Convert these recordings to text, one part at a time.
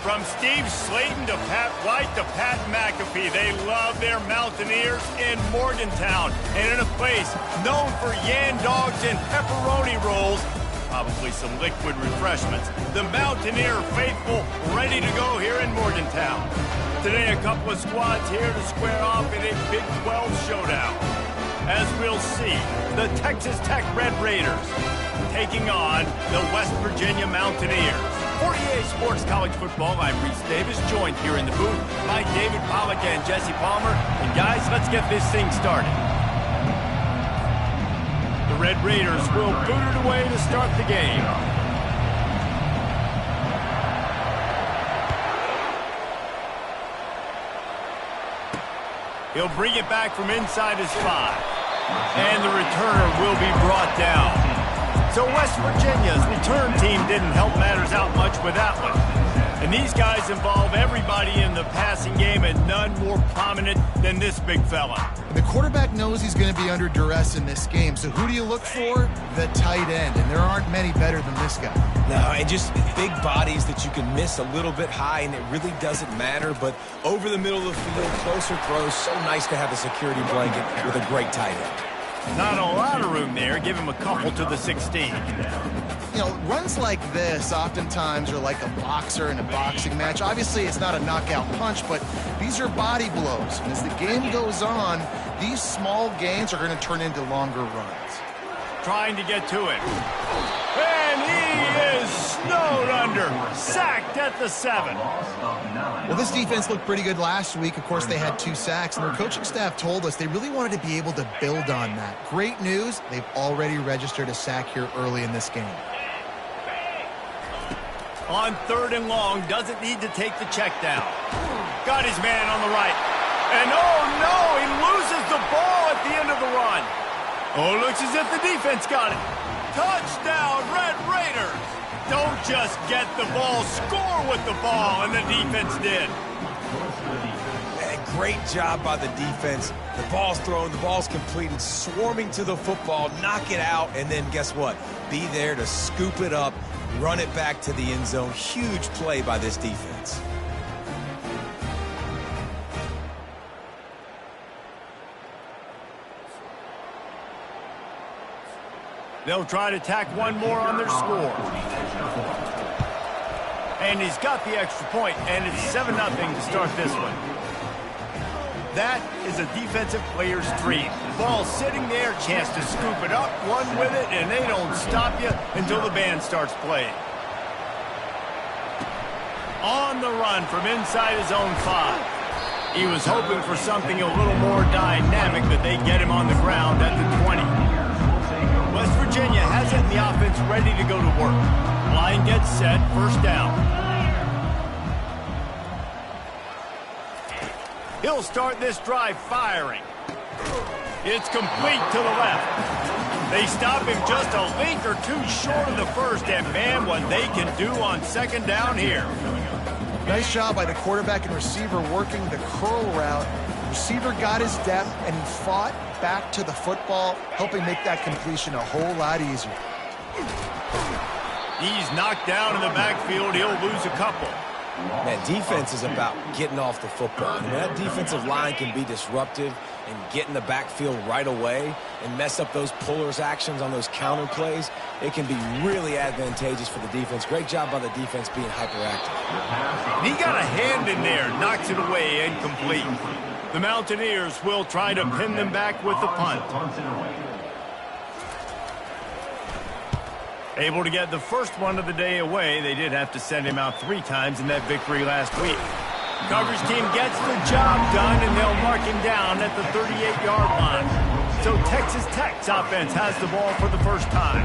From Steve Slayton to Pat White to Pat McAfee, they love their Mountaineers in Morgantown. And in a place known for Yan Dogs and pepperoni rolls, probably some liquid refreshments, the Mountaineer faithful ready to go here in Morgantown. Today, a couple of squads here to square off in a Big 12 showdown. As we'll see, the Texas Tech Red Raiders taking on the West Virginia Mountaineers. For EA Sports College Football, I'm Reese Davis, joined here in the booth by David Pollack and Jesse Palmer. And guys, let's get this thing started. The Red Raiders will boot it away to start the game. He'll bring it back from inside his 5. And the returner will be brought down. So West Virginia's return team didn't help matters out much with that one. And these guys involve everybody in the passing game, and none more prominent than this big fella. The quarterback knows he's going to be under duress in this game, so who do you look for? The tight end, and there aren't many better than this guy. No, and just big bodies that you can miss a little bit high, and it really doesn't matter, but over the middle of the field, closer throws, so nice to have a security blanket with a great tight end. Not a lot of room there. Give him a couple to the 16. You know, runs like this oftentimes are like a boxer in a boxing match. Obviously, it's not a knockout punch, but these are body blows. And as the game goes on, these small gains are going to turn into longer runs. Trying to get to it. And he is snowed under. Sacked at the 7. Well, this defense looked pretty good last week. Of course, they had 2 sacks, and their coaching staff told us they really wanted to be able to build on that. Great news, they've already registered a sack here early in this game. On 3rd and long, doesn't need to take the check down. Got his man on the right. And oh no, he loses the ball at the end of the run. Oh, looks as if the defense got it. Touchdown, Red Raiders. Don't just get the ball, score with the ball, and the defense did. Great job by the defense. The ball's thrown, the ball's completed, swarming to the football, knock it out, and then guess what? Be there to scoop it up, run it back to the end zone. Huge play by this defense. They'll try to tack one more on their score. And he's got the extra point, and it's 7-0 to start this one. That is a defensive player's dream. Ball sitting there, chance to scoop it up, run with it, and they don't stop you until the band starts playing. On the run from inside his own 5. He was hoping for something a little more dynamic, but they get him on the ground at the 20. West Virginia has it in the offense ready to go to work. Line gets set, first down. He'll start this drive firing. It's complete to the left. They stop him just a link or 2 short of the first, and man, what they can do on 2nd down here. Nice job by the quarterback and receiver working the curl route. Receiver got his depth, and he fought back to the football, helping make that completion a whole lot easier. He's knocked down in the backfield. He'll lose a couple. Man, defense is about getting off the football. And that defensive line can be disruptive and get in the backfield right away and mess up those pullers actions on those counter plays. It can be really advantageous for the defense. Great job by the defense being hyperactive. He got a hand in there, knocks it away, incomplete. The Mountaineers will try to pin them back with the punt. Able to get the first one of the day away. They did have to send him out 3 times in that victory last week. Coverage team gets the job done, and they'll mark him down at the 38-yard line. So Texas Tech's offense has the ball for the first time.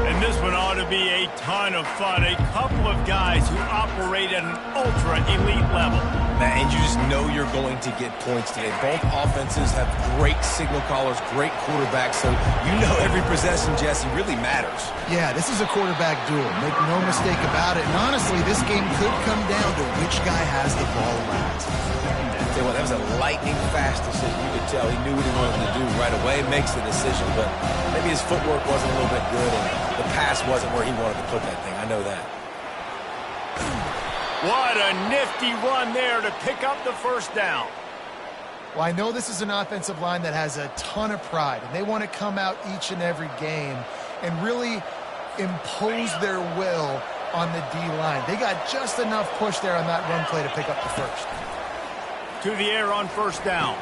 And this one ought to be a ton of fun. A couple of guys who operate at an ultra-elite level. And you just know you're going to get points today. Both offenses have great signal callers, great quarterbacks, so you know every possession, Jesse, really matters. Yeah, this is a quarterback duel. Make no mistake about it. And honestly, this game could come down to which guy has the ball last. Well, that was a lightning-fast decision. You could tell he knew what he wanted to do right away, makes the decision, but maybe his footwork wasn't a little bit good, and the pass wasn't where he wanted to put that thing. I know that. What a nifty run there to pick up the first down. Well, I know this is an offensive line that has a ton of pride, and they want to come out each and every game and really impose their will on the D-line. They got just enough push there on that run play to pick up the first. To the air on first down.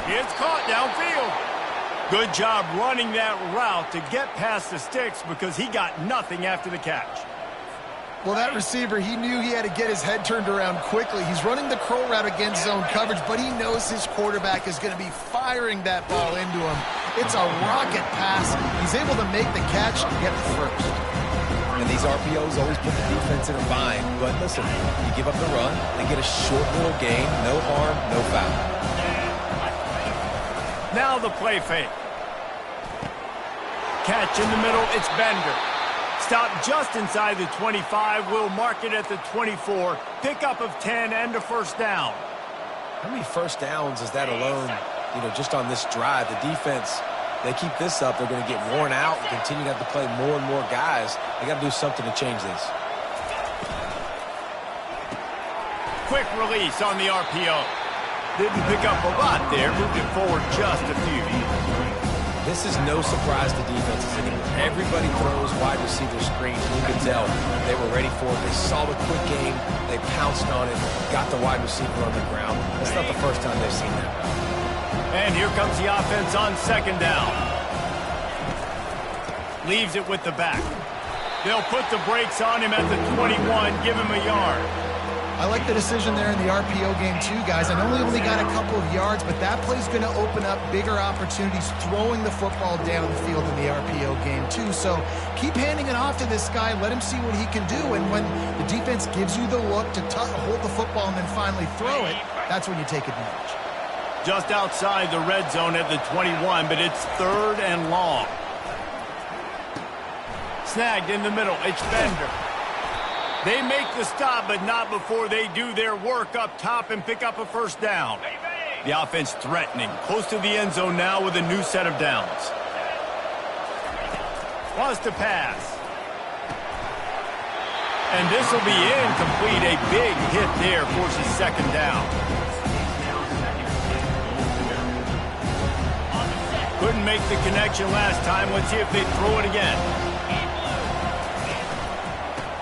It's caught downfield. Good job running that route to get past the sticks because he got nothing after the catch. Well, that receiver, he knew he had to get his head turned around quickly. He's running the curl route against zone coverage, but he knows his quarterback is going to be firing that ball into him. It's a rocket pass. He's able to make the catch and get the first. And these RPOs always put the defense in a bind. But listen, you give up the run, they get a short little gain, no harm, no foul. Now the play fake. Catch in the middle, it's Bender. Stop just inside the 25. We'll mark it at the 24. Pickup of 10 and a first down. How many first downs is that alone, just on this drive? The defense, they keep this up, they're going to get worn out and continue to have to play more and more guys. They got to do something to change this. Quick release on the RPO. Didn't pick up a lot there, moved it forward just a few. This is no surprise to defenses anymore. Everybody throws wide receiver screens. You can tell they were ready for it. They saw the quick game. They pounced on it, got the wide receiver on the ground. That's not the first time they've seen that. And here comes the offense on second down. Leaves it with the back. They'll put the brakes on him at the 21, give him a yard. I like the decision there in the RPO game too, guys. I know we only got a couple of yards, but that play's going to open up bigger opportunities throwing the football down the field in the RPO game too. So keep handing it off to this guy. Let him see what he can do. And when the defense gives you the look to hold the football and then finally throw it, that's when you take advantage. Just outside the red zone at the 21, but it's third and long. Snagged in the middle. It's Bender. They make the stop, but not before they do their work up top and pick up a first down. The offense threatening. Close to the end zone now with a new set of downs. Wants to pass. And this will be incomplete. A big hit there forces second down. Couldn't make the connection last time. Let's see if they throw it again.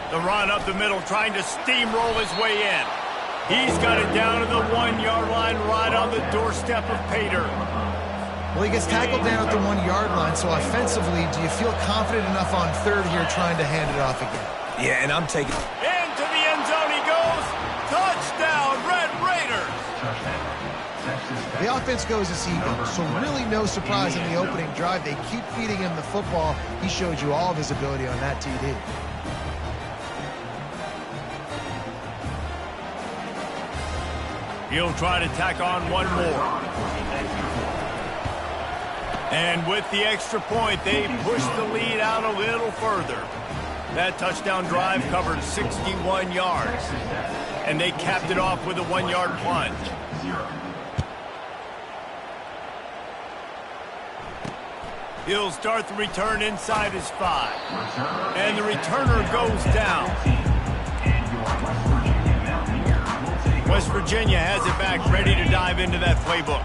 The run up the middle, trying to steamroll his way in. He's got it down to the 1-yard line, right on the doorstep of Pater. Well, he gets tackled down at the 1-yard line, so offensively, do you feel confident enough on third here trying to hand it off again? Yeah, and I'm taking... Into the end zone he goes. Touchdown, Red Raiders. The offense goes as he goes, so really no surprise in the opening drive. They keep feeding him the football. He showed you all of his ability on that TD. He'll try to tack on one more. And with the extra point, they push the lead out a little further. That touchdown drive covered 61 yards. And they capped it off with a 1-yard plunge. He'll start the return inside his 5. And the returner goes down. West Virginia has it back, ready to dive into that playbook.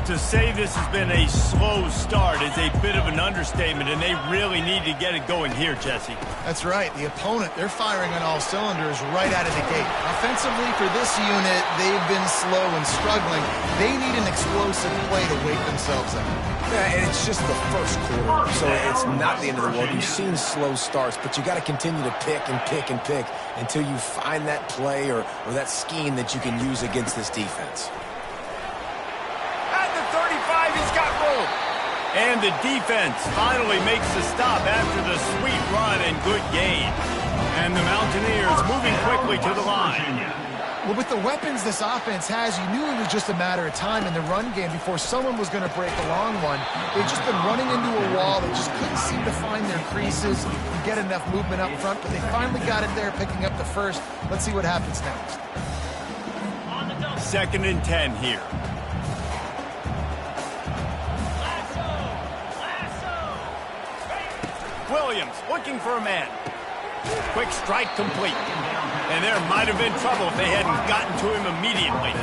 To say this has been a slow start is a bit of an understatement, and they really need to get it going here, Jesse. That's right. The opponent, they're firing on all cylinders right out of the gate. Offensively, for this unit, they've been slow and struggling. They need an explosive play to wake themselves up. Yeah, and it's just the first quarter, so it's not the end of the world. You've seen slow starts, but you got to continue to pick and pick and pick until you find that play or that scheme that you can use against this defense. At the 35, he's got room. And the defense finally makes the stop after the sweet run and good gain. And the Mountaineers moving quickly to the line. Well, with the weapons this offense has, you knew it was just a matter of time in the run game before someone was going to break a long one. They've just been running into a wall. They just couldn't seem to find their creases and get enough movement up front, but they finally got it there, picking up the first. Let's see what happens next. 2nd and 10 here. Williams looking for a man. Quick strike complete. And there might have been trouble if they hadn't gotten to him immediately.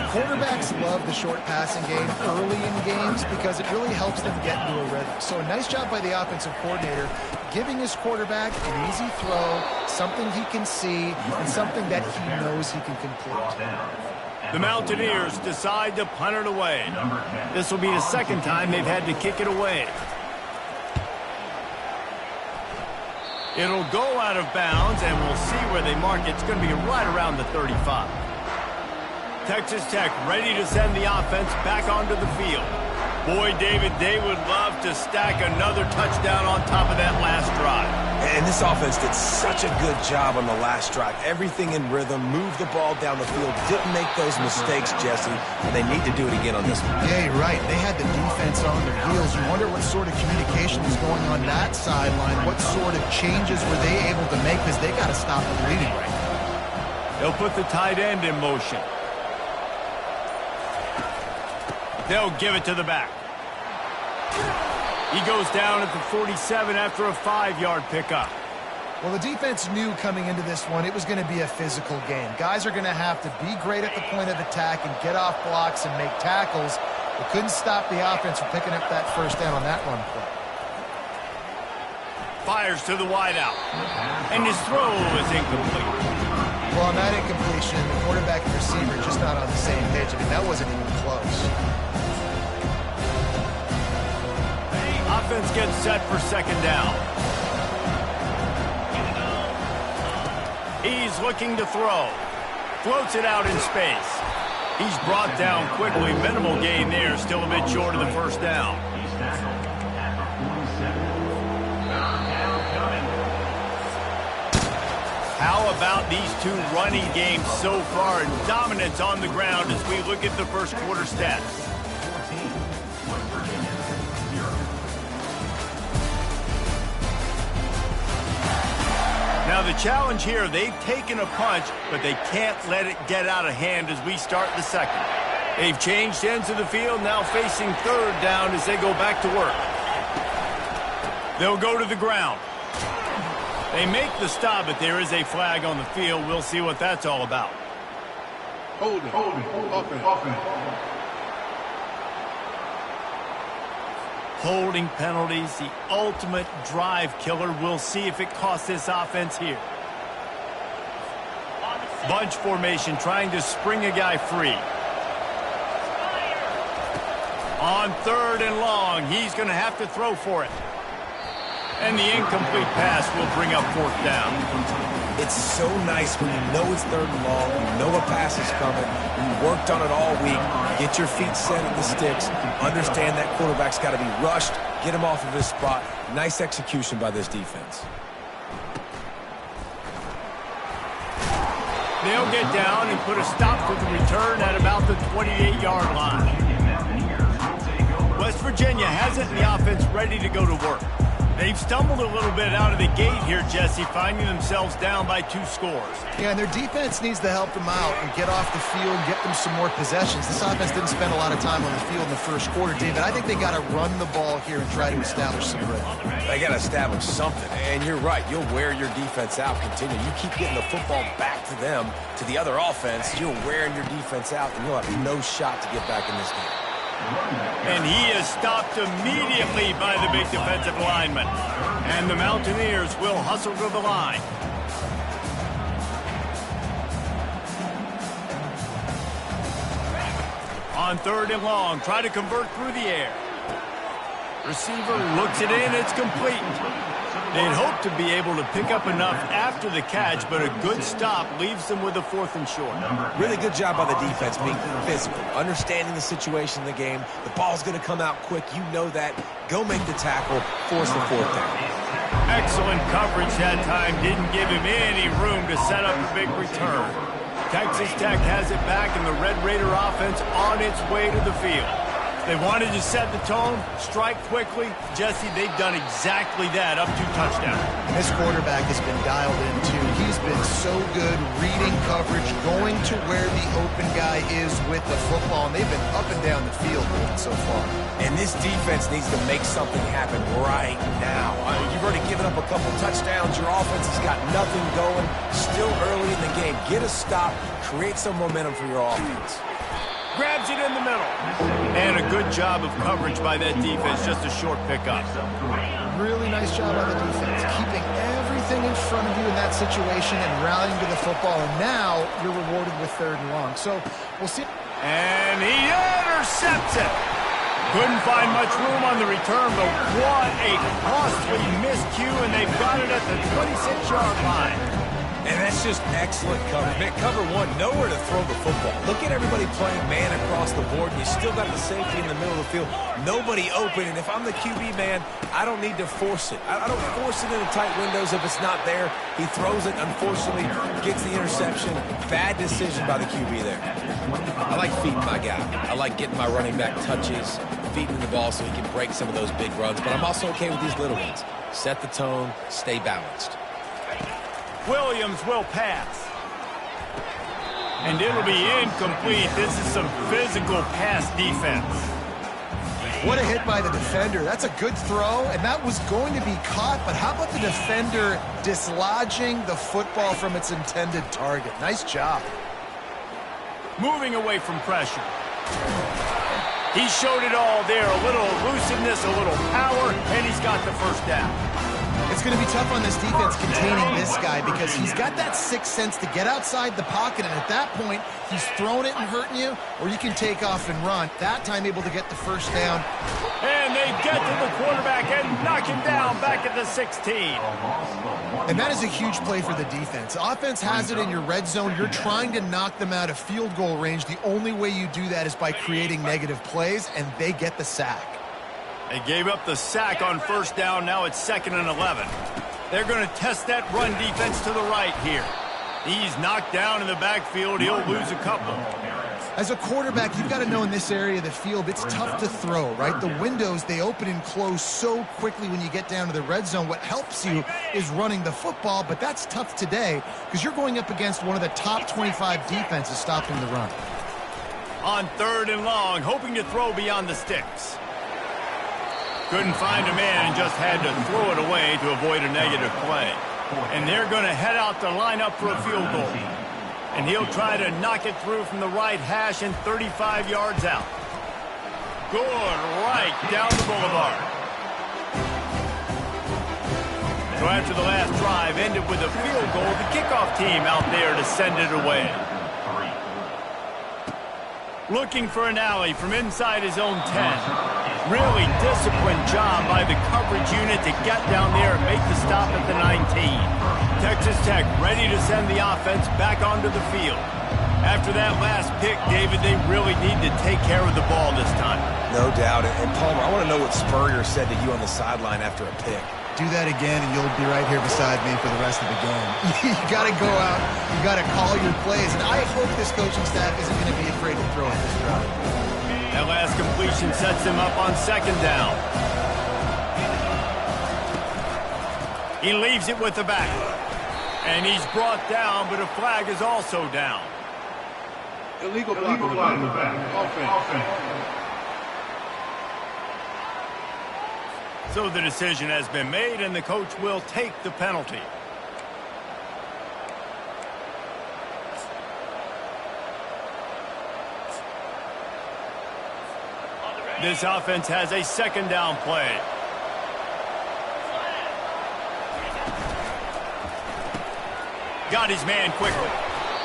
Quarterbacks love the short passing game early in games because it really helps them get into a rhythm. So a nice job by the offensive coordinator giving his quarterback an easy throw, something he can see, and something that he knows he can complete. The Mountaineers decide to punt it away. This will be the second time they've had to kick it away. It'll go out of bounds, and we'll see where they mark it. It's going to be right around the 35. Texas Tech ready to send the offense back onto the field. Boy, David, they would love to stack another touchdown on top of that last drive. And this offense did such a good job on the last drive. Everything in rhythm, moved the ball down the field, didn't make those mistakes, Jesse, and they need to do it again on this one. Yeah, you're right. They had the defense on their heels. You wonder what sort of communication was going on that sideline. What sort of changes were they able to make, because they got to stop the bleeding right now. They'll put the tight end in motion. They'll give it to the back. He goes down at the 47 after a 5-yard pickup. Well, the defense knew coming into this one it was going to be a physical game. Guys are going to have to be great at the point of attack and get off blocks and make tackles. They couldn't stop the offense from picking up that first down on that run play. Fires to the wideout. And his throw is incomplete. Well, on that incompletion, the quarterback and receiver just not on the same page. I mean, that wasn't even close. Offense gets set for second down. He's looking to throw. Floats it out in space. He's brought down quickly. Minimal gain there. Still a bit short of the first down. How about these two running games so far? Dominance on the ground as we look at the first quarter stats. Now the challenge here, they've taken a punch, but they can't let it get out of hand as we start the second. They've changed ends of the field, now facing third down as they go back to work. They'll go to the ground. They make the stop, but there is a flag on the field. We'll see what that's all about. Holding. Holding penalties, the ultimate drive killer. We'll see if it costs this offense here. Bunch formation, trying to spring a guy free. On third and long, he's going to have to throw for it. And the incomplete pass will bring up fourth down. It's so nice when you know it's third and long, you know a pass is coming, you worked on it all week, get your feet set at the sticks, understand that quarterback's got to be rushed, get him off of his spot. Nice execution by this defense. They'll get down and put a stop to the return at about the 28-yard line. West Virginia has it in the offense ready to go to work. They've stumbled a little bit out of the gate here, Jesse, finding themselves down by 2 scores. Yeah, and their defense needs to help them out and get off the field and get them some more possessions. This offense didn't spend a lot of time on the field in the first quarter, David. I think they got to run the ball here and try to establish some rhythm. They got to establish something, and you're right. You'll wear your defense out. Continue. You keep getting the football back to them, to the other offense, you're wearing your defense out, and you'll have no shot to get back in this game. And he is stopped immediately by the big defensive lineman. And the Mountaineers will hustle to the line. On third and long, try to convert through the air. Receiver looks it in, it's complete. They'd hope to be able to pick up enough after the catch, but a good stop leaves them with a 4th and short. Really good job by the defense being physical, understanding the situation in the game. The ball's going to come out quick. You know that. Go make the tackle, force the 4th down. Excellent coverage that time. Didn't give him any room to set up a big return. Texas Tech has it back, and the Red Raider offense on its way to the field. They wanted to set the tone, strike quickly. Jesse, they've done exactly that, up 2 touchdowns. And this quarterback has been dialed in, too. He's been so good reading coverage, going to where the open guy is with the football, and they've been up and down the field with it so far. And this defense needs to make something happen right now. You've already given up up a couple touchdowns. Your offense has got nothing going. Still early in the game. Get a stop. Create some momentum for your offense. Grabs it in the middle. And a good job of coverage by that defense. Just a short pickup. Really nice job on the defense. Keeping everything in front of you in that situation and rallying to the football. And now you're rewarded with 3rd and long. So we'll see. And he intercepts it. Couldn't find much room on the return, but what a costly miscue, and they've got it at the 26-yard line. And that's just excellent coverage. Man, cover one, nowhere to throw the football. Look at everybody playing man across the board, and you still got the safety in the middle of the field. Nobody open, and if I'm the QB, man, I don't need to force it. I don't force it into tight windows if it's not there. He throws it, unfortunately, gets the interception. Bad decision by the QB there. I like feeding my guy. I like getting my running back touches, feeding the ball so he can break some of those big runs, but I'm also okay with these little ones. Set the tone, stay balanced. Williams will pass. And it'll be incomplete. This is some physical pass defense. What a hit by the defender. That's a good throw, and that was going to be caught, but how about the defender dislodging the football from its intended target? Nice job. Moving away from pressure. He showed it all there. A little elusiveness, a little power, and he's got the first down. It's going to be tough on this defense containing this guy because he's got that sixth sense to get outside the pocket, and at that point, he's throwing it and hurting you, or you can take off and run. That time able to get the first down. And they get to the quarterback and knock him down back at the 16. And that is a huge play for the defense. Offense has it in your red zone. You're trying to knock them out of field goal range. The only way you do that is by creating negative plays, and they get the sack. They gave up the sack on first down. Now it's 2nd and 11. They're going to test that run defense to the right here. He's knocked down in the backfield. He'll lose a couple. As a quarterback, you've got to know in this area of the field, it's tough to throw, right? The windows, they open and close so quickly when you get down to the red zone. What helps you is running the football, but that's tough today because you're going up against one of the top 25 defenses stopping the run. On 3rd and long, hoping to throw beyond the sticks. Couldn't find a man and just had to throw it away to avoid a negative play. And they're going to head out to line up for a field goal. And he'll try to knock it through from the right hash and 35 yards out. Good right down the boulevard. So after the last drive ended with a field goal, the kickoff team out there to send it away. Looking for an alley from inside his own 10. Really disciplined job by the coverage unit to get down there and make the stop at the 19. Texas Tech ready to send the offense back onto the field. After that last pick, David, they really need to take care of the ball this time. No doubt. And Palmer, I want to know what Spurrier said to you on the sideline after a pick. Do that again, and you'll be right here beside me for the rest of the game. You got to go out. You got to call your plays, and I hope this coaching staff isn't going to be afraid to throw at this drive. That last completion sets him up on 2nd down. He leaves it with the back. And he's brought down, but a flag is also down. Illegal block in the back. Offense. So the decision has been made, and the coach will take the penalty. This offense has a 2nd down play. Got his man quickly.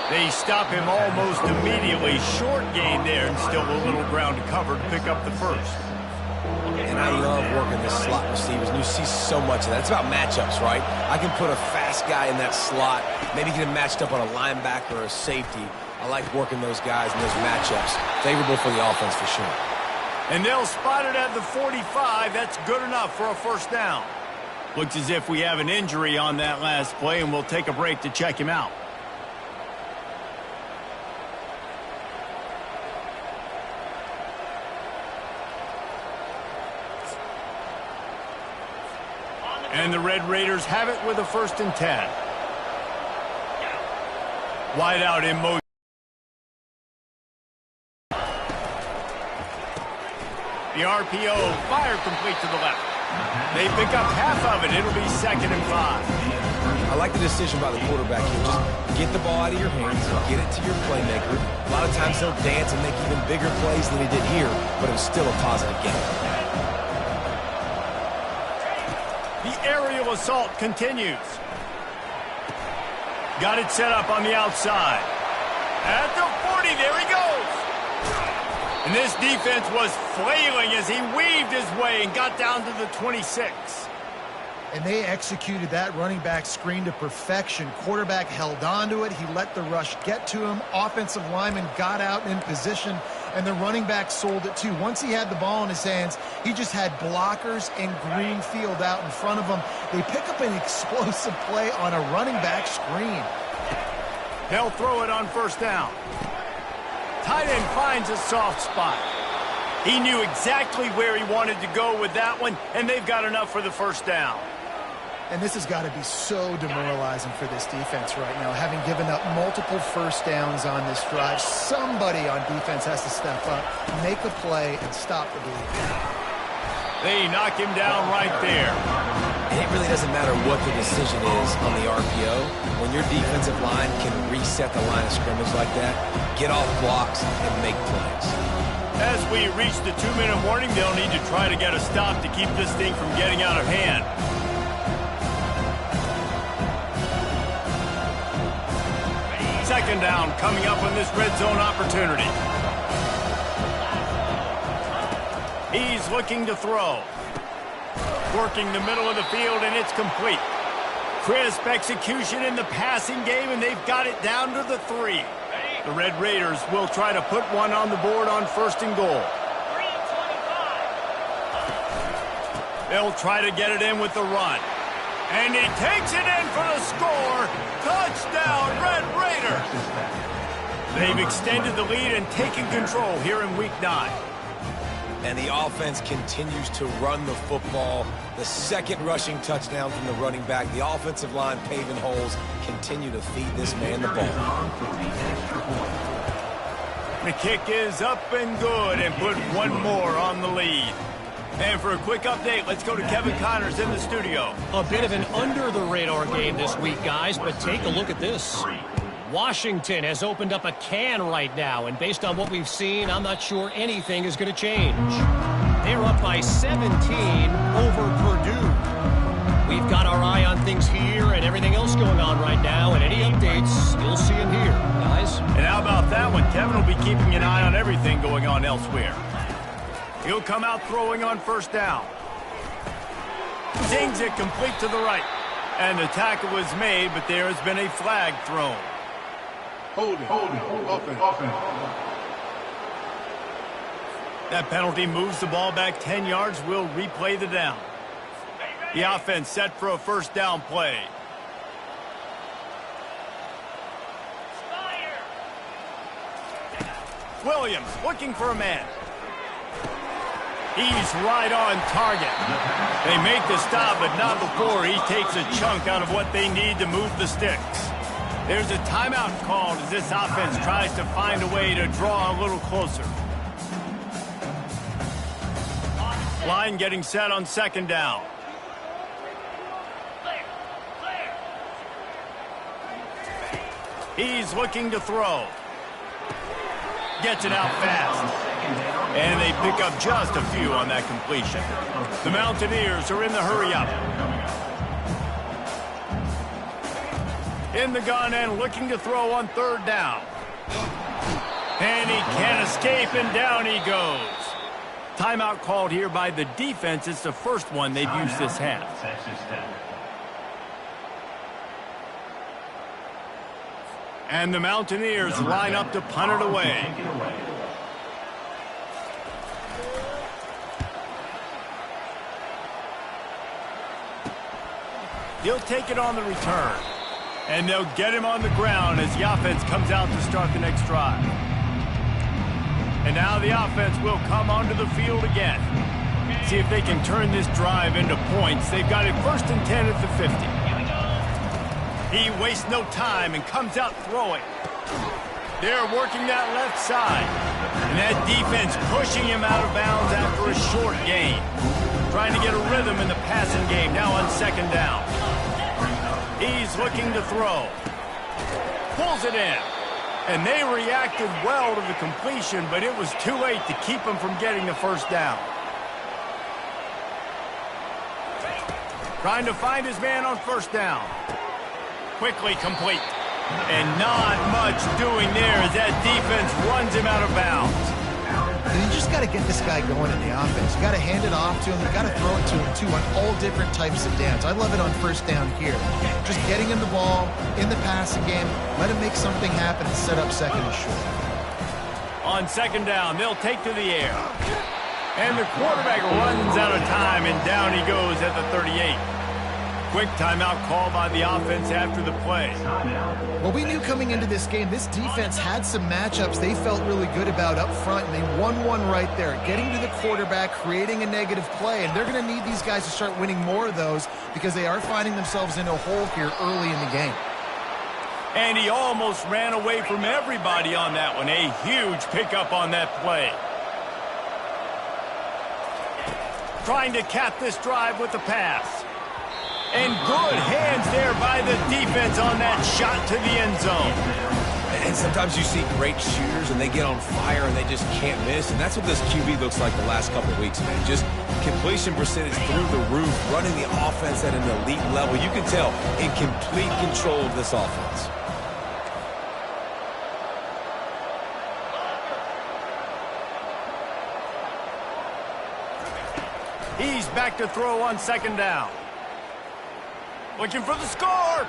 They stop him almost immediately. Short gain there, and still a little ground to cover to pick up the first. And I love working the slot receivers, and you see so much of that. It's about matchups, right? I can put a fast guy in that slot, maybe get him matched up on a linebacker or a safety. I like working those guys in those matchups. Favorable for the offense for sure. And they'll spot it at the 45. That's good enough for a first down. Looks as if we have an injury on that last play, and we'll take a break to check him out. And the Red Raiders have it with a 1st and 10. Wide out in motion. The RPO fired complete to the left. They pick up half of it. It'll be 2nd and 5. I like the decision by the quarterback here. Just get the ball out of your hands, get it to your playmaker. A lot of times he'll dance and make even bigger plays than he did here, but it was still a positive game. The aerial assault continues. Got it set up on the outside. At the 40, there he goes. And this defense was flailing as he weaved his way and got down to the 26. And they executed that running back screen to perfection. Quarterback held on to it. He let the rush get to him. Offensive lineman got out in position, and the running back sold it too. Once he had the ball in his hands, he just had blockers and green field out in front of him. They pick up an explosive play on a running back screen. They'll throw it on 1st down. Tight end finds a soft spot. He knew exactly where he wanted to go with that one, and they've got enough for the 1st down. And this has got to be so demoralizing for this defense right now, having given up multiple 1st downs on this drive. Somebody on defense has to step up, make a play, and stop the bleeding. They knock him down right there. And it really doesn't matter what the decision is on the RPO. When your defensive line can reset the line of scrimmage like that, get off blocks, and make plays. As we reach the 2-minute warning, they'll need to try to get a stop to keep this thing from getting out of hand. Second down coming up on this red zone opportunity. He's looking to throw. Working the middle of the field, and it's complete. Crisp execution in the passing game, and they've got it down to the 3. The Red Raiders will try to put one on the board on 1st and goal. They'll try to get it in with the run. And he takes it in for the score. Touchdown, Red Raiders. They've extended the lead and taken control here in Week 9. And the offense continues to run the football. The 2nd rushing touchdown from the running back. The offensive line paving holes. Continue to feed this man the ball. The kick is up and good, and put one more on the lead. And for a quick update, let's go to Kevin Connors in the studio. A bit of an under-the-radar game this week, guys, but take a look at this. Washington has opened up a can right now, and based on what we've seen, I'm not sure anything is going to change. They're up by 17 over Purdue. We've got our eye on things here and everything else going on right now, and any updates, you'll see them here, guys. And how about that one? Kevin will be keeping an eye on everything going on elsewhere. He'll come out throwing on 1st down. Zings it complete to the right. And the tackle was made, but there has been a flag thrown. Holding. Offense. That penalty moves the ball back 10 yards. We'll replay the down. The offense set for a 1st down play. Williams looking for a man. He's right on target. They make the stop, but not before he takes a chunk out of what they need to move the sticks. There's a timeout called as this offense tries to find a way to draw a little closer. Line getting set on 2nd down. He's looking to throw. Gets it out fast. And they pick up just a few on that completion. The Mountaineers are in the hurry-up. In the gun and looking to throw on 3rd down. And he can't escape, and down he goes. Timeout called here by the defense. It's the first one they've used this half. And the Mountaineers line up to punt it away. He'll take it on the return. And they'll get him on the ground as the offense comes out to start the next drive. And now the offense will come onto the field again. See if they can turn this drive into points. They've got it 1st and 10 at the 50. He wastes no time and comes out throwing. They're working that left side. And that defense pushing him out of bounds after a short gain. trying to get a rhythm in the passing game now on second down. He's looking to throw. Pulls it in. And they reacted well to the completion, but it was too late to keep him from getting the first down. Trying to find his man on first down. Quickly complete. And not much doing there as that defense runs him out of bounds. And you just got to get this guy going in the offense. You got to hand it off to him. You got to throw it to him, too, on all different types of downs. I love it on first down here. Just getting him the ball in the passing game. Let him make something happen and set up second and short. On second down, they'll take to the air. And the quarterback runs out of time, and down he goes at the 38. Quick timeout call by the offense after the play. Well, we knew coming into this game, this defense had some matchups they felt really good about up front, and they won one right there, getting to the quarterback, creating a negative play, and they're going to need these guys to start winning more of those because they are finding themselves in a hole here early in the game. And he almost ran away from everybody on that one. A huge pickup on that play. Trying to cap this drive with the pass. And good hands there by the defense on that shot to the end zone. And sometimes you see great shooters and they get on fire and they just can't miss. And that's what this QB looks like the last couple of weeks, man. Just completion percentage through the roof, running the offense at an elite level. You can tell in complete control of this offense. He's back to throw on second down. Looking for the score.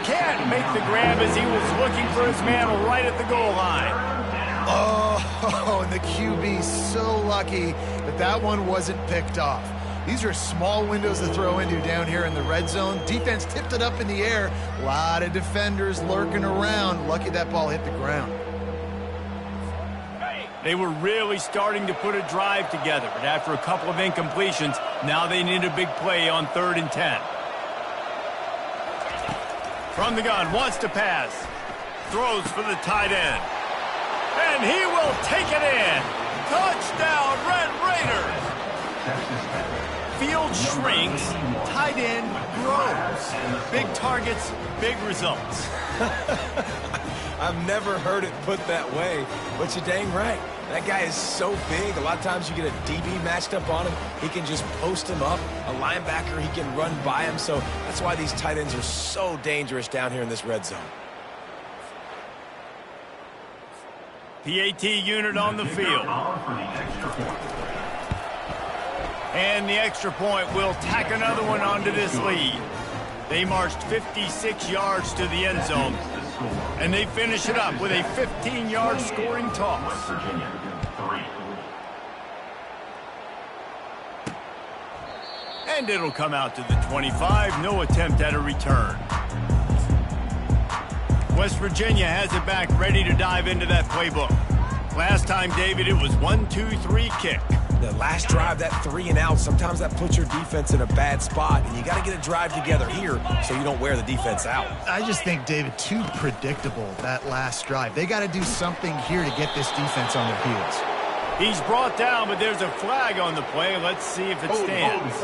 Can't make the grab as he was looking for his man right at the goal line. Oh, and the QB so lucky that that one wasn't picked off. These are small windows to throw into down here in the red zone. Defense tipped it up in the air. A lot of defenders lurking around. Lucky that ball hit the ground. They were really starting to put a drive together, but after a couple of incompletions, now they need a big play on 3rd and 10. From the gun, wants to pass. Throws for the tight end. And he will take it in. Touchdown, Red Raiders. Field shrinks, tight end grows. Big targets, big results. I've never heard it put that way, but you're dang right. That guy is so big. A lot of times you get a DB matched up on him. He can just post him up. A linebacker, he can run by him. So that's why these tight ends are so dangerous down here in this red zone. PAT unit on the field. And the extra point will tack another one onto this lead. They marched 56 yards to the end zone. And they finish it up with a 15-yard scoring toss. And it'll come out to the 25. No attempt at a return. West Virginia has it back, ready to dive into that playbook. Last time, David, it was 1-2-3 kick. The last drive, that 3 and out, sometimes that puts your defense in a bad spot, and you got to get a drive together here so you don't wear the defense out. I just think, David, too predictable, that last drive. They got to do something here to get this defense on their heels. He's brought down, but there's a flag on the play. Let's see if it stands.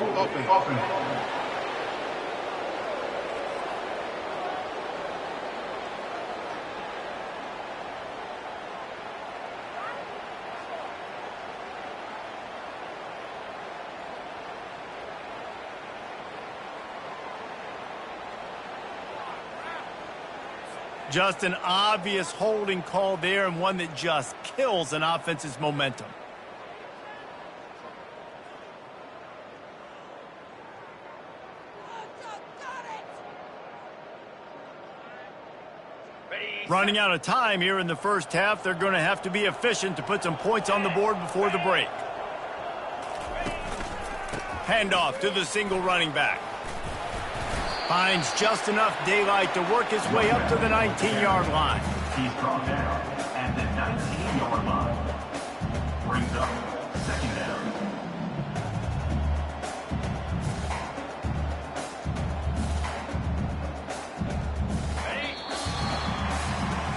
Just an obvious holding call there, and one that just kills an offense's momentum. Running out of time here in the first half. They're going to have to be efficient to put some points on the board before the break. Handoff to the single running back. Finds just enough daylight to work his way up to the 19-yard line. He's brought down at the 19-yard line. Brings up second down.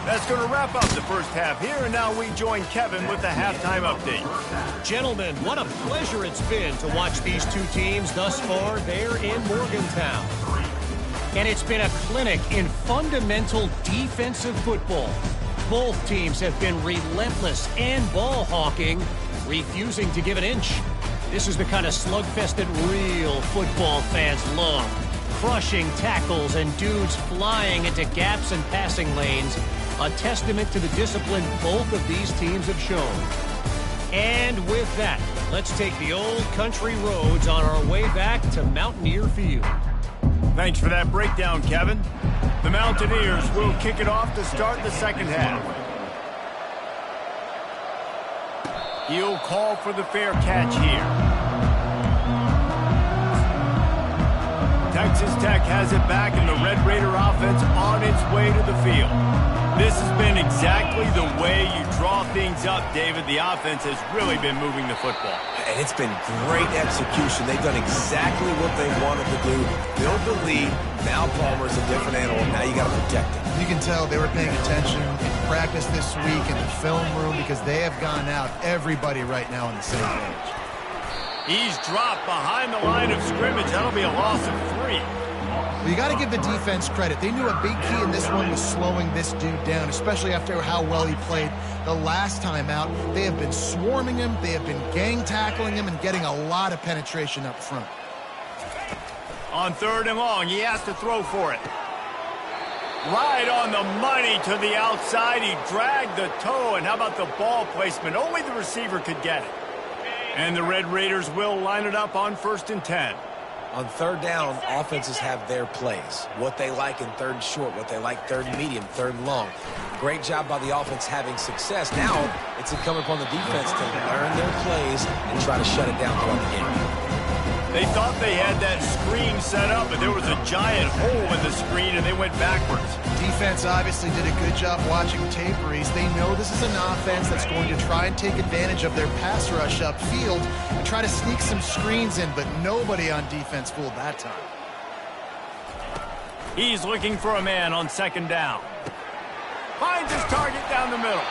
That's going to wrap up the first half here, and now we join Kevin with the halftime update. Gentlemen, what a pleasure it's been to watch these two teams thus far there in Morgantown. And it's been a clinic in fundamental defensive football. Both teams have been relentless and ball hawking, refusing to give an inch. This is the kind of slugfest that real football fans love. Crushing tackles and dudes flying into gaps and passing lanes. A testament to the discipline both of these teams have shown. And with that, let's take the old country roads on our way back to Mountaineer Field. Thanks for that breakdown, Kevin. The Mountaineers will kick it off to start the second half. He'll call for the fair catch here. Texas Tech has it back, and the Red Raider offense on its way to the field. This has been exactly the way you draw things up, David. The offense has really been moving the football. And it's been great execution. They've done exactly what they wanted to do. Build the lead. Now Palmer's a different animal. Now you got to protect it. You can tell they were paying attention in practice this week in the film room because they have gone out, everybody right now on the same page. He's dropped behind the line of scrimmage. That'll be a loss of 3. Well, you got to give the defense credit. They knew a big key in this one was slowing this dude down, especially after how well he played the last time out. They have been swarming him. They have been gang tackling him and getting a lot of penetration up front. On 3rd and long, he has to throw for it. Right on the money to the outside. He dragged the toe, and how about the ball placement? Only the receiver could get it. And the Red Raiders will line it up on 1st and 10. On 3rd down, offenses have their plays. What they like in 3rd and short, what they like 3rd and medium, 3rd and long. Great job by the offense having success. Now it's incumbent upon the defense to learn their plays and try to shut it down throughout the game. They thought they had that screen set up, but there was a giant hole in the screen, and they went backwards. Defense obviously did a good job watching tape, Reese. They know this is an offense that's going to try and take advantage of their pass rush upfield and try to sneak some screens in, but nobody on defense fooled that time. He's looking for a man on 2nd down. Finds his target down the middle.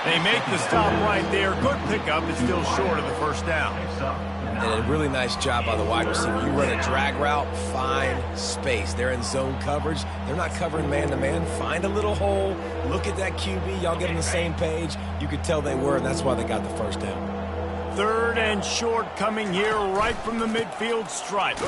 They make the stop right there. Good pickup, but still short of the 1st down. And a really nice job by the wide receiver. You run a drag route, find space. They're in zone coverage. They're not covering man-to-man. Find a little hole. Look at that QB. Y'all get on the same page. You could tell they were, and that's why they got the 1st down. 3rd and short coming here right from the midfield stripe.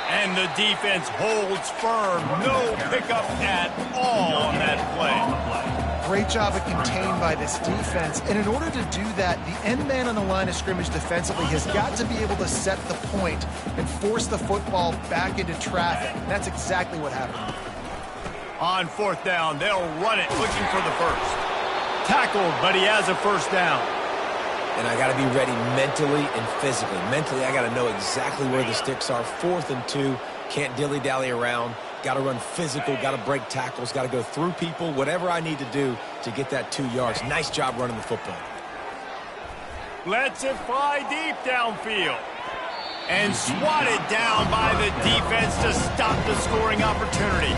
And the defense holds firm. No pickup at all on that play. Great job of contained by this defense. And in order to do that, the end man on the line of scrimmage defensively has got to be able to set the point and force the football back into traffic. And that's exactly what happened. On 4th down, they'll run it, looking for the 1st. Tackled, but he has a 1st down. And I got to be ready mentally and physically. Mentally, I got to know exactly where the sticks are. 4th and 2, can't dilly-dally around. Got to run physical, got to break tackles, got to go through people, whatever I need to do to get that 2 yards. Nice job running the football. Lets it fly deep downfield. And swatted down by the defense to stop the scoring opportunity.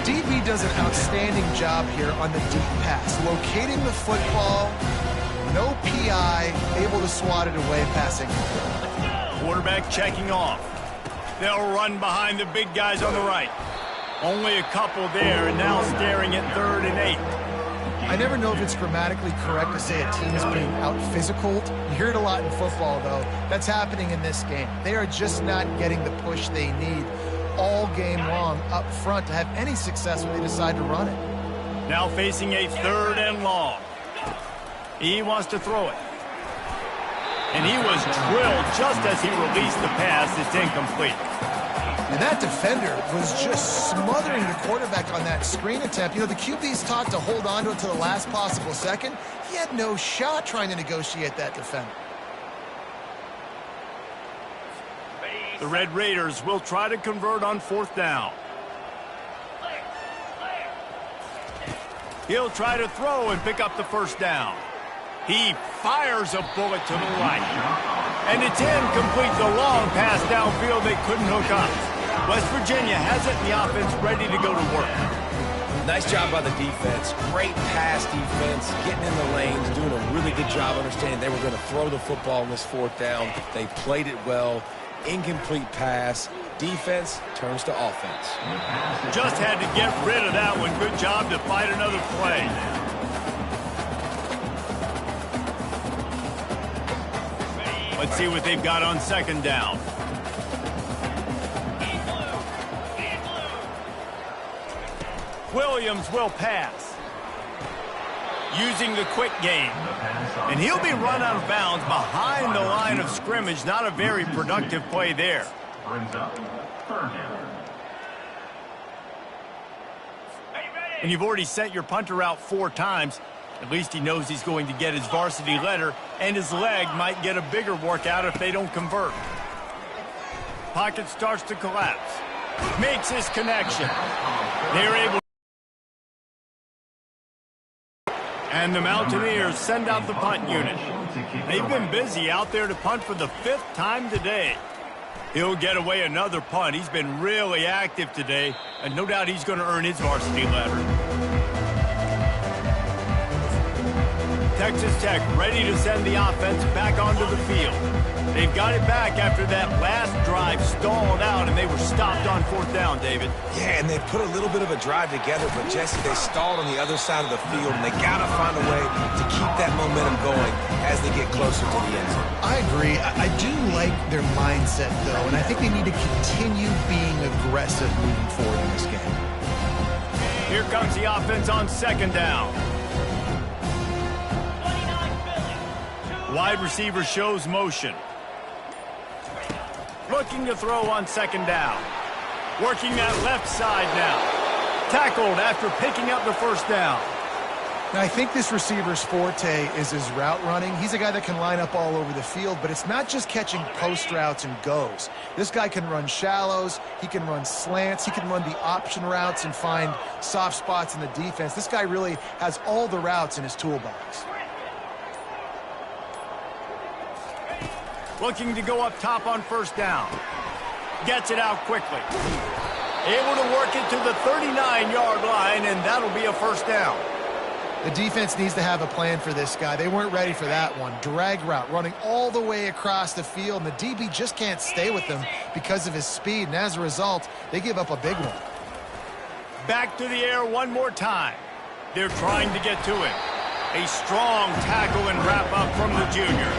DB does an outstanding job here on the deep pass. Locating the football, no PI, able to swat it away passing. Quarterback checking off. They'll run behind the big guys on the right. Only a couple there, and now staring at 3rd and 8. I never know if it's grammatically correct to say a team is being out-physicaled. You hear it a lot in football, though. That's happening in this game. They are just not getting the push they need all game long up front to have any success when they decide to run it. Now facing a 3rd and long. He wants to throw it. And he was drilled just as he released the pass. It's incomplete. And that defender was just smothering the quarterback on that screen attempt. You know, the QB's taught to hold on to it to the last possible second. He had no shot trying to negotiate that defender. The Red Raiders will try to convert on 4th down. He'll try to throw and pick up the 1st down. He fires a bullet to the right. And it's incomplete. The long pass downfield they couldn't hook up. West Virginia has it, and the offense ready to go to work. Nice job by the defense. Great pass defense, getting in the lanes, doing a really good job understanding they were going to throw the football on this 4th down. They played it well. Incomplete pass. Defense turns to offense. Just had to get rid of that one. Good job to fight another play. Let's see what they've got on 2nd down. Williams will pass. Using the quick game. And he'll be run out of bounds behind the line of scrimmage. Not a very productive play there. Brings up 3rd down. And you've already sent your punter out 4 times. At least he knows he's going to get his varsity letter, and his leg might get a bigger workout if they don't convert. Pocket starts to collapse. Makes his connection. They're able. And the Mountaineers send out the punt unit. They've been busy out there to punt for the 5th time today. He'll get away another punt. He's been really active today, and no doubt he's going to earn his varsity letter. Texas Tech ready to send the offense back onto the field. They've got it back after that last drive stalled out, and they were stopped on 4th down, David. Yeah, and they put a little bit of a drive together, but Jesse, they stalled on the other side of the field, and they got to find a way to keep that momentum going as they get closer to the end zone. I agree. I do like their mindset, though, and I think they need to continue being aggressive moving forward in this game. Here comes the offense on 2nd down. Wide receiver shows motion. Looking to throw on 2nd down. Working that left side now. Tackled after picking up the 1st down. Now, I think this receiver's forte is his route running. He's a guy that can line up all over the field, but it's not just catching post routes and goes. This guy can run shallows, he can run slants, he can run the option routes and find soft spots in the defense. This guy really has all the routes in his toolbox. Looking to go up top on 1st down. Gets it out quickly. Able to work it to the 39-yard line, and that'll be a 1st down. The defense needs to have a plan for this guy. They weren't ready for that one. Drag route, running all the way across the field, and the DB just can't stay with him because of his speed, and as a result, they give up a big one. Back to the air one more time. They're trying to get to it. A strong tackle and wrap up from the junior.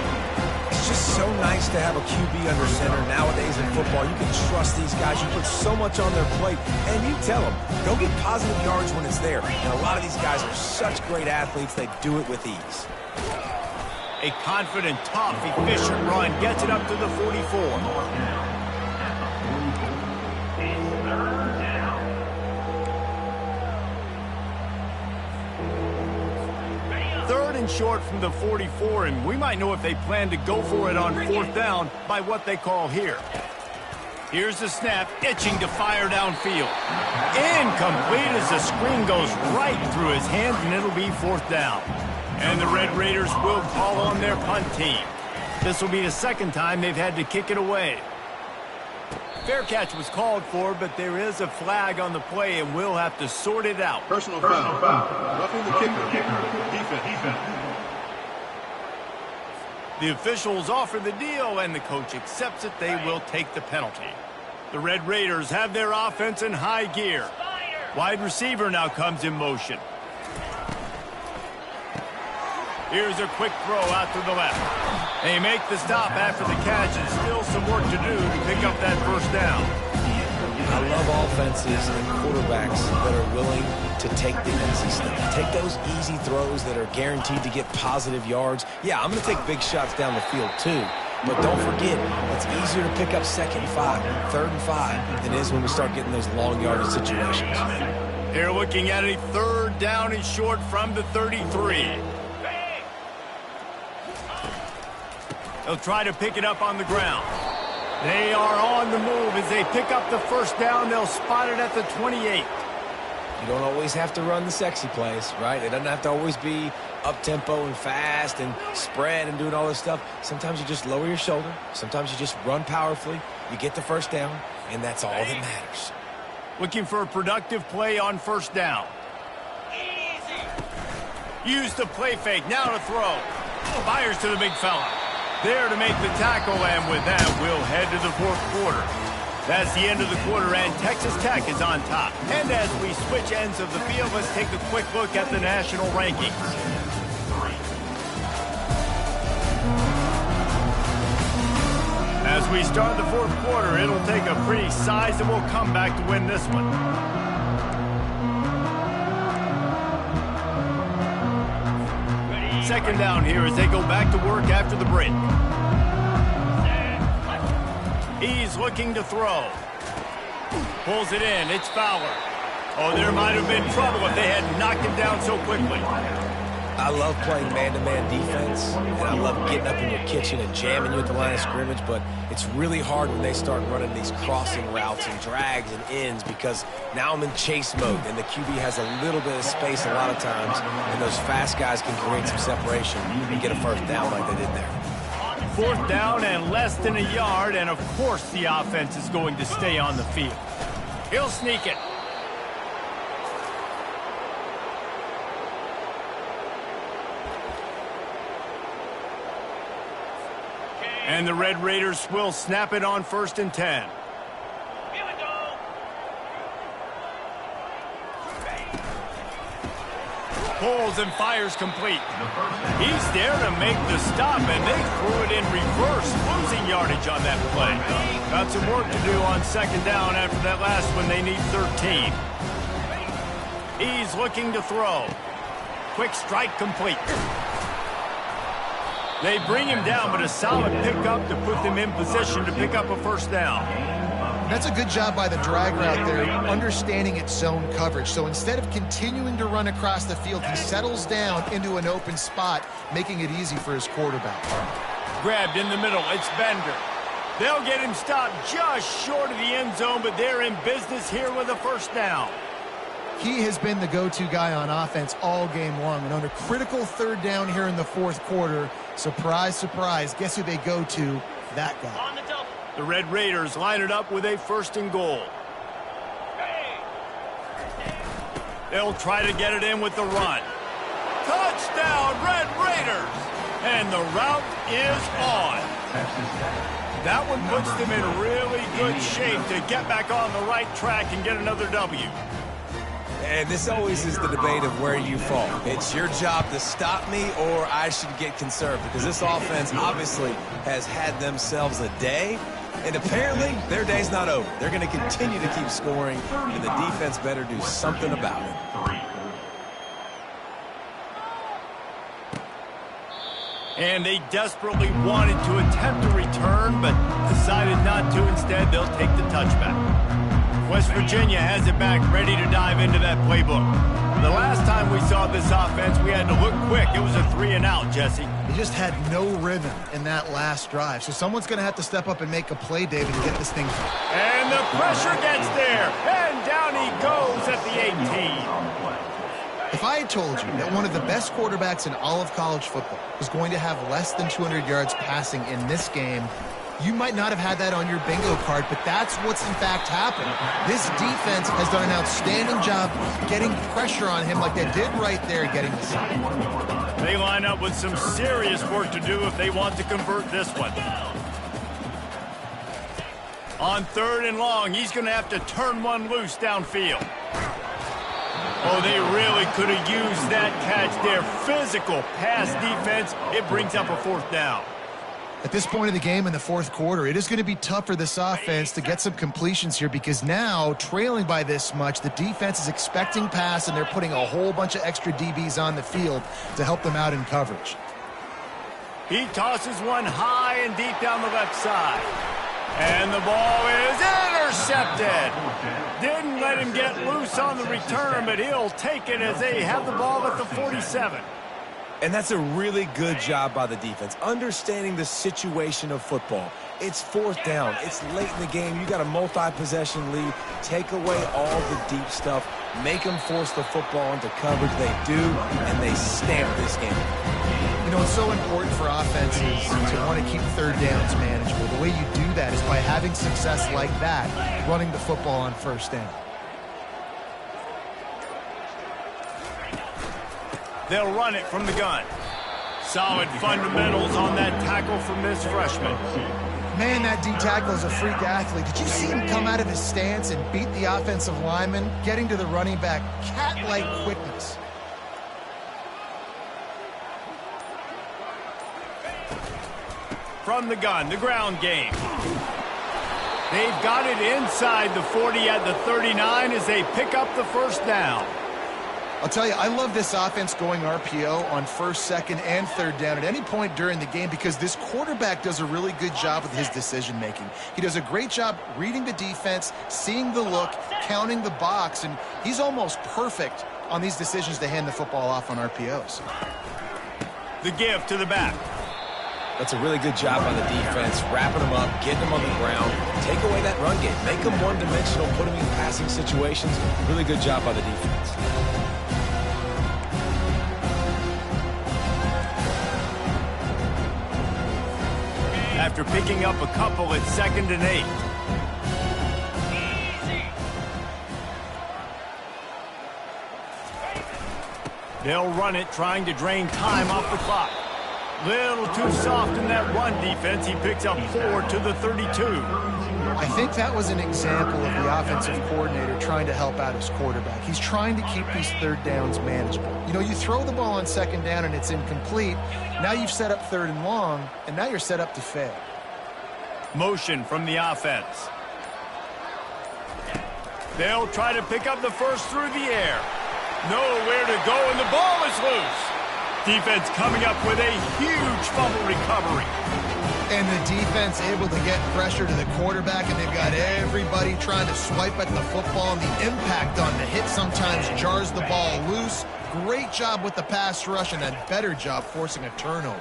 It's just so nice to have a QB under center. Nowadays in football, you can trust these guys. You put so much on their plate, and you tell them, go get positive yards when it's there. And a lot of these guys are such great athletes, they do it with ease. A confident, tough, efficient run gets it up to the 44. Short from the 44, and we might know if they plan to go for it on 4th down by what they call here. Here's the snap, itching to fire downfield. Incomplete as the screen goes right through his hands, and it'll be 4th down. And the Red Raiders will call on their punt team. This will be the 2nd time they've had to kick it away. Fair catch was called for, but there is a flag on the play, and we'll have to sort it out. Personal foul. Roughing the kicker. Defense. The officials offer the deal, and the coach accepts it. They will take the penalty. The Red Raiders have their offense in high gear. Wide receiver now comes in motion. Here's a quick throw out to the left. They make the stop after the catch, and still some work to do to pick up that 1st down. I love offenses and quarterbacks that are willing to take the easy stuff. Take those easy throws that are guaranteed to get positive yards. Yeah, I'm going to take big shots down the field too. But don't forget, it's easier to pick up 2nd and 5, 3rd and 5 than it is when we start getting those long yardage situations. They're looking at a 3rd down and short from the 33. They'll try to pick it up on the ground. They are on the move as they pick up the 1st down. They'll spot it at the 28. You don't always have to run the sexy plays, right? It doesn't have to always be up-tempo and fast and spread and doing all this stuff. Sometimes you just lower your shoulder. Sometimes you just run powerfully. You get the 1st down, and that's all that matters. Looking for a productive play on 1st down. Use the play fake. Now to throw. Fires to the big fella. There to make the tackle, and with that, we'll head to the fourth quarter. That's the end of the quarter, and Texas Tech is on top. And as we switch ends of the field, let's take a quick look at the national rankings. As we start the fourth quarter, it'll take a pretty sizable comeback to win this one. Second down here as they go back to work after the break. He's looking to throw. Pulls it in. It's Fowler. Oh, there might have been trouble if they had knocked him down so quickly. I love playing man-to-man defense, and I love getting up in your kitchen and jamming you at the line of scrimmage, but it's really hard when they start running these crossing routes and drags and ends because now I'm in chase mode, and the QB has a little bit of space a lot of times, and those fast guys can create some separation and get a first down like they did there. Fourth down and less than a yard, and of course the offense is going to stay on the field. He'll sneak it. And the Red Raiders will snap it on 1st and 10. Here we go. Pulls and fires complete. He's there to make the stop, and they threw it in reverse, losing yardage on that play. Got some work to do on second down after that last one. They need 13. He's looking to throw. Quick strike complete. They bring him down, but a solid pickup to put them in position to pick up a first down. That's a good job by the drag route there, understanding its zone coverage. So instead of continuing to run across the field, he settles down into an open spot, making it easy for his quarterback. Grabbed in the middle. It's Bender. They'll get him stopped just short of the end zone, but they're in business here with a first down. He has been the go-to guy on offense all game long. And on a critical third down here in the fourth quarter, surprise, surprise, guess who they go to? That guy. On the double. The Red Raiders line it up with a 1st and goal. They'll try to get it in with the run. Touchdown, Red Raiders! And the route is on. That one puts them in really good shape to get back on the right track and get another W. And this always is the debate of where you fall. It's your job to stop me or I should get conserved because this offense obviously has had themselves a day, and apparently their day's not over. They're going to continue to keep scoring, and the defense better do something about it. And they desperately wanted to attempt a return, but decided not to. Instead, they'll take the touchback. West Virginia has it back, ready to dive into that playbook. The last time we saw this offense, we had to look quick. It was a 3-and-out, Jesse. He just had no rhythm in that last drive. So someone's going to have to step up and make a play, David, to get this thing through. And the pressure gets there. And down he goes at the 18. If I had told you that one of the best quarterbacks in all of college football was going to have less than 200 yards passing in this game, you might not have had that on your bingo card, but that's what's in fact happened. This defense has done an outstanding job getting pressure on him like they did right there, getting the sack. They line up with some serious work to do if they want to convert this one. On 3rd and long, he's going to have to turn one loose downfield. Oh, they really could have used that catch there. Physical pass defense. It brings up a 4th down. At this point of the game in the fourth quarter, it is going to be tough for this offense to get some completions here because now, trailing by this much, the defense is expecting pass and they're putting a whole bunch of extra DBs on the field to help them out in coverage. He tosses one high and deep down the left side. And the ball is intercepted. Didn't let him get loose on the return, but he'll take it as they have the ball at the 47. And that's a really good job by the defense, understanding the situation of football. It's 4th down. It's late in the game. You got a multi-possession lead. Take away all the deep stuff. Make them force the football into coverage. They do, and they stamp this game. You know, it's so important for offenses to want to keep 3rd downs manageable. The way you do that is by having success like that, running the football on 1st down. They'll run it from the gun. Solid fundamentals on that tackle from this freshman. Man, that D-tackle is a freak athlete. Did you see him come out of his stance and beat the offensive lineman, getting to the running back? Cat-like quickness. From the gun, the ground game. They've got it inside the 40 at the 39 as they pick up the first down. I'll tell you, I love this offense going RPO on first, second, and third down at any point during the game because this quarterback does a really good job with his decision-making. He does a great job reading the defense, seeing the look, counting the box, and he's almost perfect on these decisions to hand the football off on RPOs. The give to the back. That's a really good job by the defense, wrapping them up, getting them on the ground, take away that run game, make them one-dimensional, put them in passing situations. Really good job by the defense. After picking up a couple, it's 2nd and 8. They'll run it, trying to drain time off the clock. Little too soft in that run defense. He picks up 4 to the 32. I think that was an example of the offensive coordinator trying to help out his quarterback. He's trying to keep these third downs manageable. You know, you throw the ball on 2nd down and it's incomplete. Now you've set up 3rd and long, and now you're set up to fail. Motion from the offense. They'll try to pick up the first through the air. Nowhere to go, and the ball is loose. Defense coming up with a huge fumble recovery. And the defense able to get pressure to the quarterback, and they've got everybody trying to swipe at the football, and the impact on the hit sometimes jars the ball loose. Great job with the pass rush, and a better job forcing a turnover.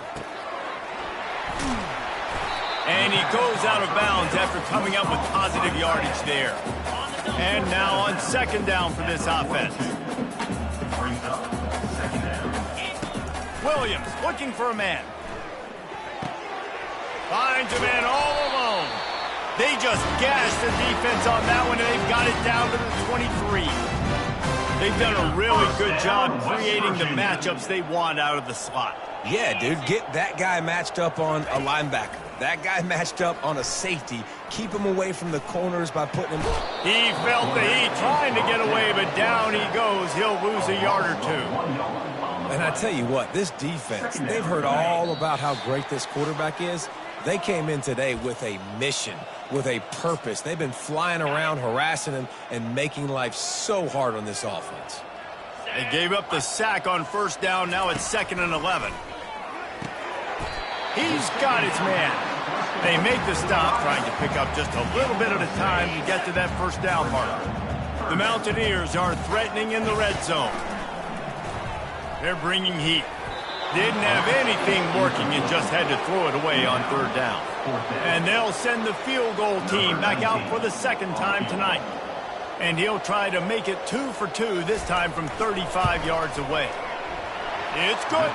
And he goes out of bounds after coming up with positive yardage there. And now on 2nd down for this offense. Williams looking for a man. Finds a man all alone. They just gashed the defense on that one, and they've got it down to the 23. They've done a really good job creating the matchups they want out of the slot. Yeah, dude, get that guy matched up on a linebacker. That guy matched up on a safety. Keep him away from the corners by putting him... He felt the heat trying to get away, but down he goes. He'll lose a yard or 2. And I tell you what, this defense, they've heard all about how great this quarterback is. They came in today with a mission, with a purpose. They've been flying around, harassing him, and making life so hard on this offense. They gave up the sack on 1st down. Now it's 2nd and 11. He's got his man. They make the stop, trying to pick up just a little bit at a time to get to that 1st down marker. The Mountaineers are threatening in the red zone. They're bringing heat. Didn't have anything working and just had to throw it away on 3rd down. And they'll send the field goal team back out for the 2nd time tonight. And he'll try to make it 2 for 2, this time from 35 yards away. It's good.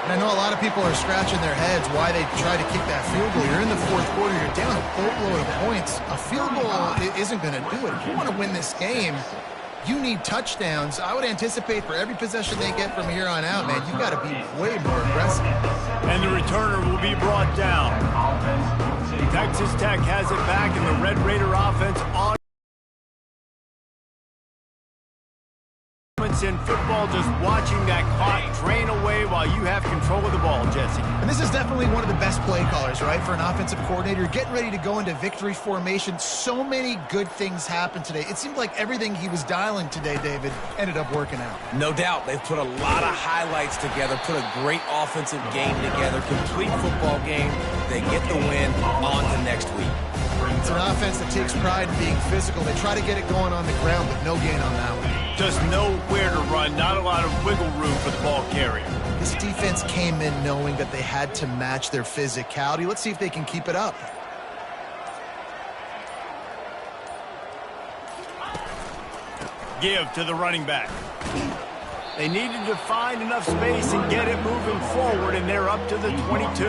And I know a lot of people are scratching their heads why they try to kick that field goal. You're in the 4th quarter. You're down a boatload of points. A field goal isn't going to do it. If you want to win this game, you need touchdowns. I would anticipate for every possession they get from here on out, man, you've got to be way more aggressive. And the returner will be brought down. Texas Tech has it back, and the Red Raider offense on. In football, just watching that clock drain away while you have control of the ball, Jesse. And this is definitely one of the best play callers, right, for an offensive coordinator. You're getting ready to go into victory formation. So many good things happened today. It seemed like everything he was dialing today, David, ended up working out. No doubt. They've put a lot of highlights together, put a great offensive game together, complete football game. They get the win on to next week. It's an offense that takes pride in being physical. They try to get it going on the ground, but no gain on that one. Just nowhere to run, not a lot of wiggle room for the ball carrier. This defense came in knowing that they had to match their physicality. Let's see if they can keep it up. Give to the running back. They needed to find enough space and get it moving forward, and they're up to the 22.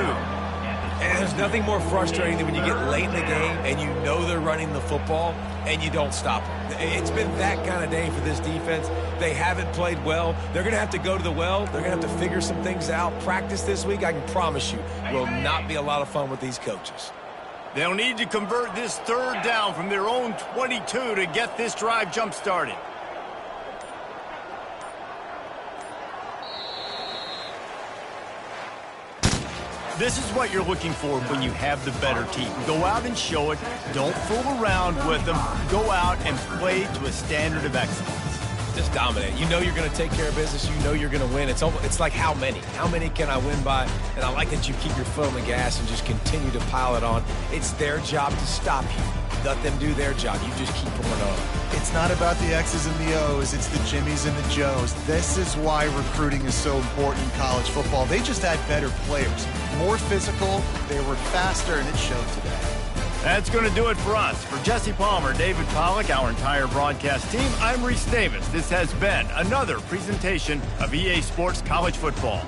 And there's nothing more frustrating than when you get late in the game and you know they're running the football and you don't stop them. It's been that kind of day for this defense. They haven't played well. They're going to have to go to the well. They're going to have to figure some things out. Practice this week, I can promise you, will not be a lot of fun with these coaches. They'll need to convert this third down from their own 22 to get this drive jump-started. This is what you're looking for when you have the better team. Go out and show it. Don't fool around with them. Go out and play to a standard of excellence. Just dominate. You know you're going to take care of business. You know you're going to win. It's like how many? How many can I win by? And I like that you keep your foot on the gas and just continue to pile it on. It's their job to stop you. Let them do their job. You just keep pouring on. It's not about the X's and the O's. It's the Jimmies and the Joes. This is why recruiting is so important in college football. They just had better players, more physical, they were faster, and it showed today. That's going to do it for us. For Jesse Palmer, David Pollack, our entire broadcast team, I'm Reese Davis. This has been another presentation of EA Sports College Football.